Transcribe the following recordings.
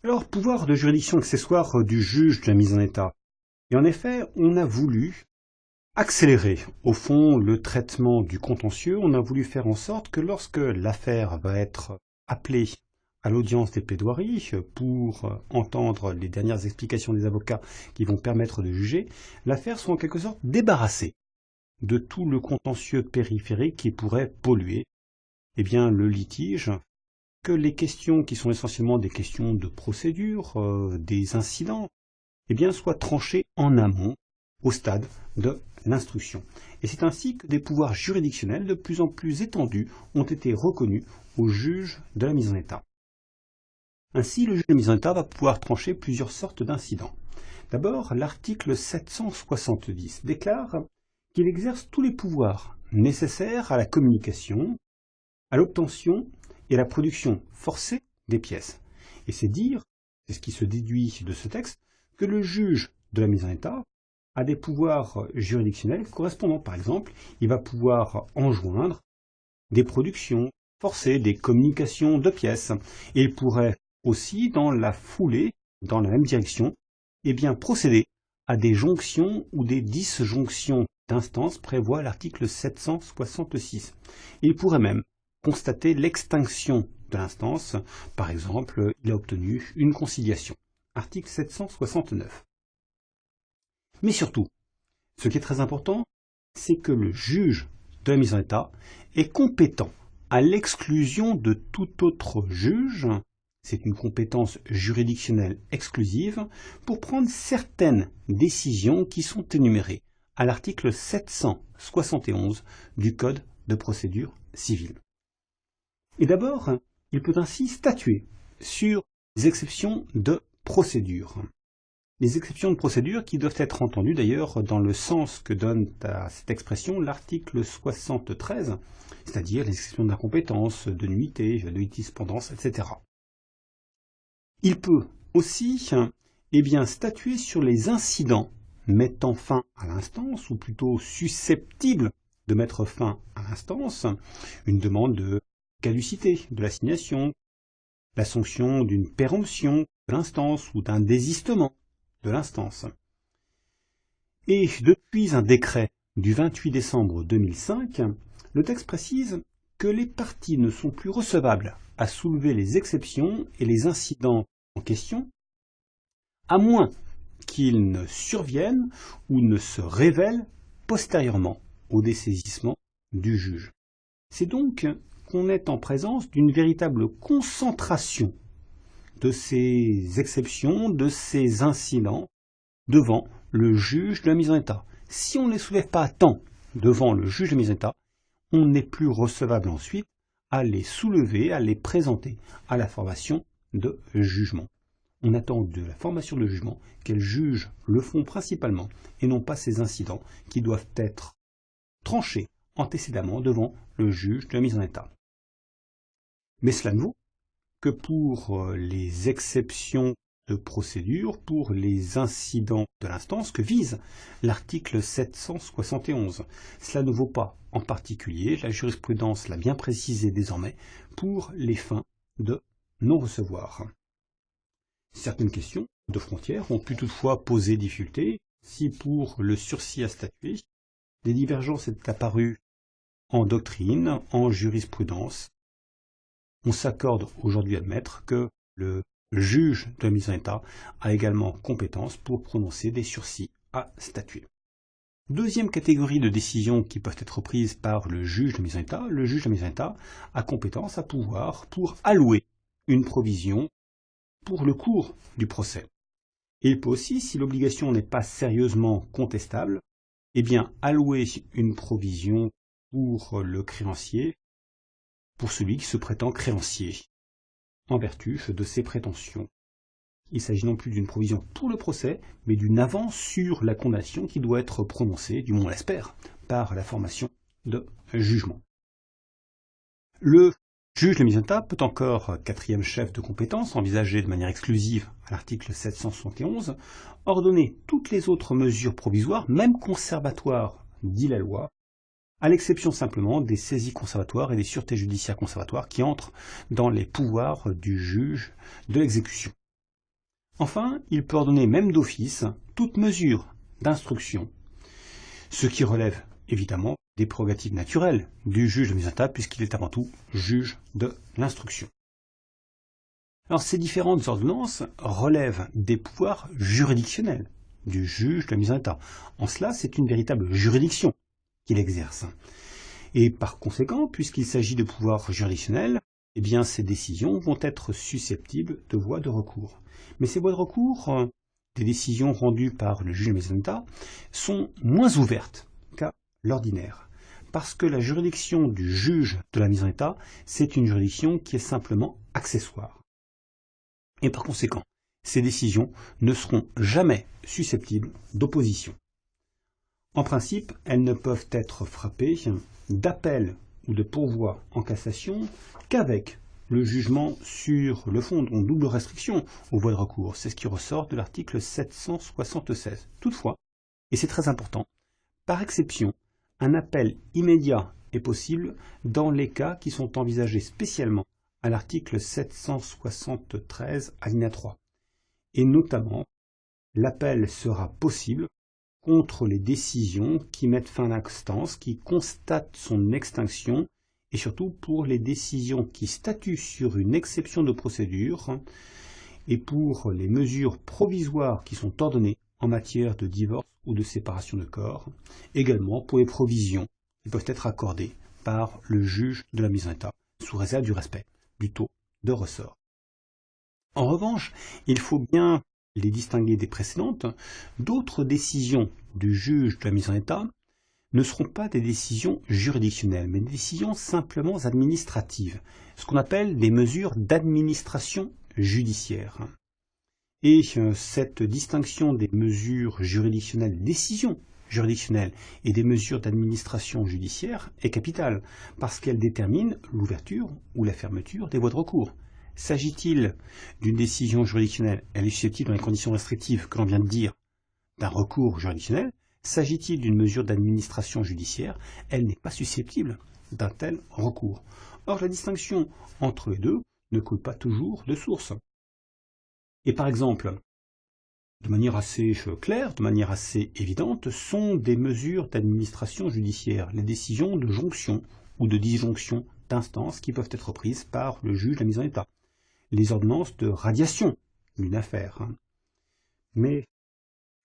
Alors, pouvoir de juridiction accessoire du juge de la mise en état. Et en effet, on a voulu accélérer, au fond, le traitement du contentieux. On a voulu faire en sorte que lorsque l'affaire va être appelée à l'audience des plaidoiries pour entendre les dernières explications des avocats qui vont permettre de juger, l'affaire soit en quelque sorte débarrassée de tout le contentieux périphérique qui pourrait polluer le litige, que les questions qui sont essentiellement des questions de procédure, des incidents, soient tranchées en amont, au stade de l'instruction. Et c'est ainsi que des pouvoirs juridictionnels de plus en plus étendus ont été reconnus au juge de la mise en état. Ainsi, le juge de la mise en état va pouvoir trancher plusieurs sortes d'incidents. D'abord, l'article 770 déclare qu'il exerce tous les pouvoirs nécessaires à la communication, à l'obtention et à la production forcée des pièces. Et c'est dire, c'est ce qui se déduit de ce texte, que le juge de la mise en état a des pouvoirs juridictionnels correspondants. Par exemple, il va pouvoir enjoindre des productions forcées, des communications de pièces. Et il pourrait aussi, dans la foulée, dans la même direction, procéder à des jonctions ou des disjonctions d'instances prévoit l'article 766. Il pourrait même constater l'extinction de l'instance. Par exemple, il a obtenu une conciliation. Article 769. Mais surtout, ce qui est très important, c'est que le juge de la mise en état est compétent à l'exclusion de tout autre juge. C'est une compétence juridictionnelle exclusive pour prendre certaines décisions qui sont énumérées à l'article 771 du Code de procédure civile. Et d'abord, il peut ainsi statuer sur les exceptions de procédure. Les exceptions de procédure qui doivent être entendues d'ailleurs dans le sens que donne à cette expression l'article 73, c'est-à-dire les exceptions d'incompétence, de nullité, de litispendance, etc. Il peut aussi statuer sur les incidents mettant fin à l'instance, ou plutôt susceptibles de mettre fin à l'instance, une demande de caducité de l'assignation, la sanction d'une péremption de l'instance ou d'un désistement de l'instance. Et depuis un décret du 28 décembre 2005, le texte précise que les parties ne sont plus recevables à soulever les exceptions et les incidents en question, à moins qu'ils ne surviennent ou ne se révèlent postérieurement au dessaisissement du juge. C'est donc qu'on est en présence d'une véritable concentration de ces exceptions, de ces incidents devant le juge de la mise en état. Si on ne les soulève pas à temps devant le juge de la mise en état, on n'est plus recevable ensuite à les soulever, à les présenter à la formation de jugement. On attend de la formation de jugement qu'elle juge le fond principalement et non pas ces incidents qui doivent être tranchés antécédemment devant le juge de la mise en état. Mais cela ne vaut que pour les exceptions de procédure, pour les incidents de l'instance que vise l'article 771. Cela ne vaut pas en particulier, la jurisprudence l'a bien précisé désormais, pour les fins de non-recevoir. Certaines questions de frontières ont pu toutefois poser difficulté. Si pour le sursis à statuer, des divergences étaient apparues en doctrine, en jurisprudence, on s'accorde aujourd'hui à admettre que le juge de la mise en état a également compétence pour prononcer des sursis à statuer. Deuxième catégorie de décisions qui peuvent être prises par le juge de la mise en état, le juge de la mise en état a compétence à pouvoir pour allouer une provision pour le cours du procès. Et il peut aussi, si l'obligation n'est pas sérieusement contestable, allouer une provision pour le créancier, pour celui qui se prétend créancier, en vertu de ses prétentions. Il s'agit non plus d'une provision pour le procès, mais d'une avance sur la condamnation qui doit être prononcée, du moins on l'espère, par la formation de jugement. Le juge de la mise en état peut encore, quatrième chef de compétence, envisagé de manière exclusive à l'article 771, ordonner toutes les autres mesures provisoires, même conservatoires, dit la loi, à l'exception simplement des saisies conservatoires et des sûretés judiciaires conservatoires qui entrent dans les pouvoirs du juge de l'exécution. Enfin, il peut ordonner même d'office toute mesure d'instruction, ce qui relève évidemment des prérogatives naturelles du juge de mise en état puisqu'il est avant tout juge de l'instruction. Alors ces différentes ordonnances relèvent des pouvoirs juridictionnels du juge de la mise en état. En cela, c'est une véritable juridiction qu'il exerce. Et par conséquent, puisqu'il s'agit de pouvoirs juridictionnels, eh bien ces décisions vont être susceptibles de voies de recours. Mais ces voies de recours, des décisions rendues par le juge de mise en état, sont moins ouvertes qu'à l'ordinaire. Parce que la juridiction du juge de la mise en état, c'est une juridiction qui est simplement accessoire. Et par conséquent, ces décisions ne seront jamais susceptibles d'opposition. En principe, elles ne peuvent être frappées d'appel ou de pourvoi en cassation qu'avec le jugement sur le fond, en double restriction aux voies de recours. C'est ce qui ressort de l'article 776. Toutefois, et c'est très important, par exception, un appel immédiat est possible dans les cas qui sont envisagés spécialement à l'article 773 alinéa 3. Et notamment, l'appel sera possible contre les décisions qui mettent fin à l'instance, qui constatent son extinction, et surtout pour les décisions qui statuent sur une exception de procédure, et pour les mesures provisoires qui sont ordonnées en matière de divorce ou de séparation de corps, également pour les provisions qui peuvent être accordées par le juge de la mise en état, sous réserve du respect du taux de ressort. En revanche, il faut bien les distinguer des précédentes. D'autres décisions du juge de la mise en état ne seront pas des décisions juridictionnelles, mais des décisions simplement administratives, ce qu'on appelle des mesures d'administration judiciaire. Et cette distinction des mesures juridictionnelles, décisions juridictionnelles et des mesures d'administration judiciaire est capitale, parce qu'elle détermine l'ouverture ou la fermeture des voies de recours. S'agit-il d'une décision juridictionnelle, elle est susceptible dans les conditions restrictives que l'on vient de dire d'un recours juridictionnel. S'agit-il d'une mesure d'administration judiciaire, elle n'est pas susceptible d'un tel recours. Or, la distinction entre les deux ne coule pas toujours de source. Et par exemple, de manière assez claire, de manière assez évidente, sont des mesures d'administration judiciaire, les décisions de jonction ou de disjonction d'instances qui peuvent être prises par le juge de la mise en état, les ordonnances de radiation d'une affaire. Mais,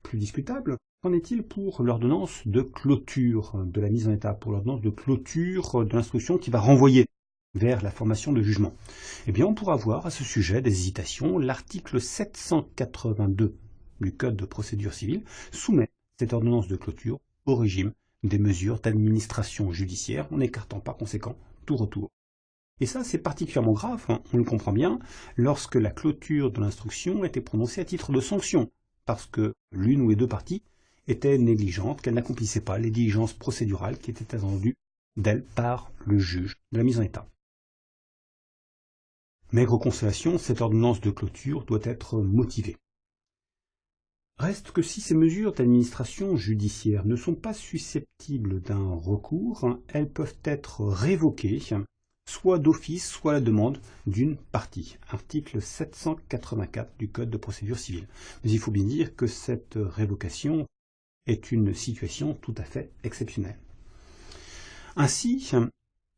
plus discutable, qu'en est-il pour l'ordonnance de clôture de la mise en état, pour l'ordonnance de clôture de l'instruction qui va renvoyer vers la formation de jugement? Eh bien, on pourra voir à ce sujet des hésitations. L'article 782 du Code de procédure civile soumet cette ordonnance de clôture au régime des mesures d'administration judiciaire, en n'écartant par conséquent tout retour. Et ça, c'est particulièrement grave, on le comprend bien, lorsque la clôture de l'instruction était prononcée à titre de sanction, parce que l'une ou les deux parties étaient négligentes, qu'elles n'accomplissaient pas les diligences procédurales qui étaient attendues d'elles par le juge de la mise en état. Maigre consolation, cette ordonnance de clôture doit être motivée. Reste que si ces mesures d'administration judiciaire ne sont pas susceptibles d'un recours, elles peuvent être révoquées, soit d'office, soit à la demande d'une partie. Article 784 du Code de procédure civile. Mais il faut bien dire que cette révocation est une situation tout à fait exceptionnelle. Ainsi,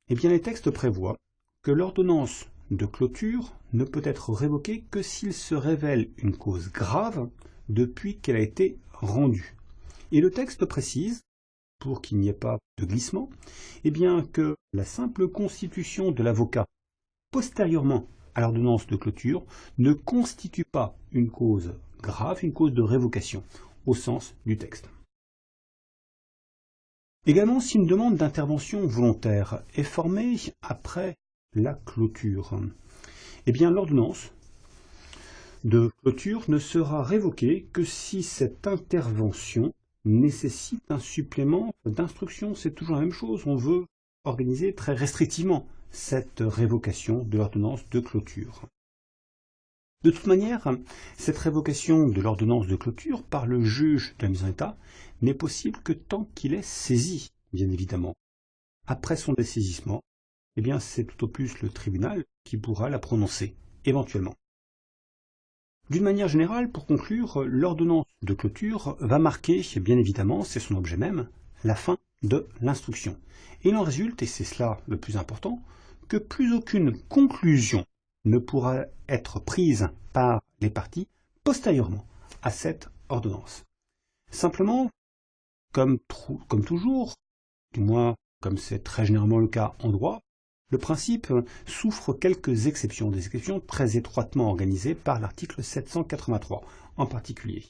eh bien, les textes prévoient que l'ordonnance de clôture ne peut être révoquée que s'il se révèle une cause grave depuis qu'elle a été rendue. Et le texte précise, pour qu'il n'y ait pas de glissement, eh bien que la simple constitution de l'avocat postérieurement à l'ordonnance de clôture ne constitue pas une cause grave, une cause de révocation, au sens du texte. Également, si une demande d'intervention volontaire est formée après la clôture, eh bien l'ordonnance de clôture ne sera révoquée que si cette intervention nécessite un supplément d'instruction. C'est toujours la même chose, on veut organiser très restrictivement cette révocation de l'ordonnance de clôture. De toute manière, cette révocation de l'ordonnance de clôture par le juge de la mise en état n'est possible que tant qu'il est saisi, bien évidemment. Après son dessaisissement, eh bien c'est tout au plus le tribunal qui pourra la prononcer, éventuellement. D'une manière générale, pour conclure, l'ordonnance de clôture va marquer, bien évidemment, c'est son objet même, la fin de l'instruction. Et il en résulte, et c'est cela le plus important, que plus aucune conclusion ne pourra être prise par les parties postérieurement à cette ordonnance. Simplement, comme toujours, du moins comme c'est très généralement le cas en droit, le principe souffre quelques exceptions, des exceptions très étroitement organisées par l'article 783 en particulier.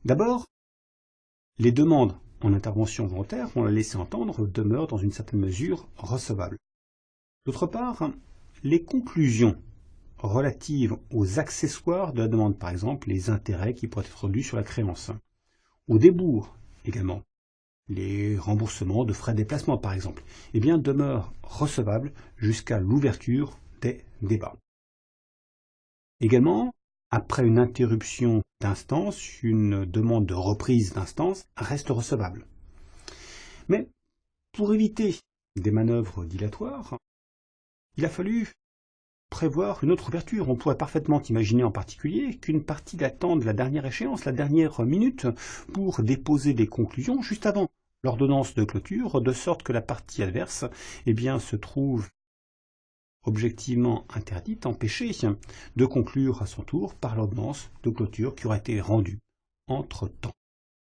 D'abord, les demandes en intervention volontaire, on l'a laissé entendre, demeurent dans une certaine mesure recevables. D'autre part, les conclusions relatives aux accessoires de la demande, par exemple les intérêts qui pourraient être dus sur la créance, aux débours également, les remboursements de frais de déplacement par exemple, eh bien demeurent recevables jusqu'à l'ouverture des débats. Également, après une interruption d'instance, une demande de reprise d'instance reste recevable. Mais pour éviter des manœuvres dilatoires, il a fallu prévoir une autre ouverture. On pourrait parfaitement imaginer en particulier qu'une partie attende la dernière échéance, la dernière minute, pour déposer des conclusions juste avant l'ordonnance de clôture, de sorte que la partie adverse se trouve objectivement interdite, empêchée de conclure à son tour par l'ordonnance de clôture qui aura été rendue entre-temps.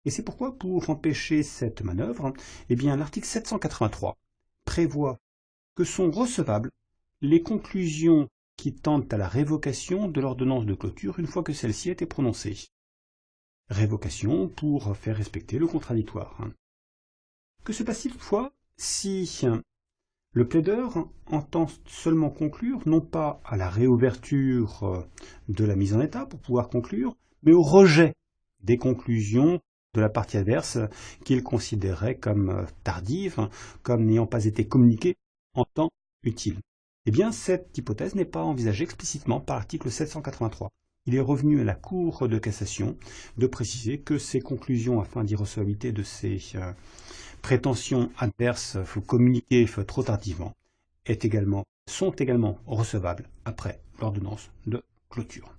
Et c'est pourquoi, pour empêcher cette manœuvre, l'article 783 prévoit que sont recevables les conclusions qui tendent à la révocation de l'ordonnance de clôture une fois que celle-ci a été prononcée. Révocation pour faire respecter le contradictoire. Que se passe-t-il toutefois si le plaideur entend seulement conclure, non pas à la réouverture de la mise en état pour pouvoir conclure, mais au rejet des conclusions de la partie adverse qu'il considérait comme tardives, comme n'ayant pas été communiquées en temps utile? Eh bien, cette hypothèse n'est pas envisagée explicitement par l'article 783. Il est revenu à la Cour de cassation de préciser que ces conclusions, afin d'irrecevabilité de ces prétentions adverses communiquées trop tardivement, sont également recevables après l'ordonnance de clôture.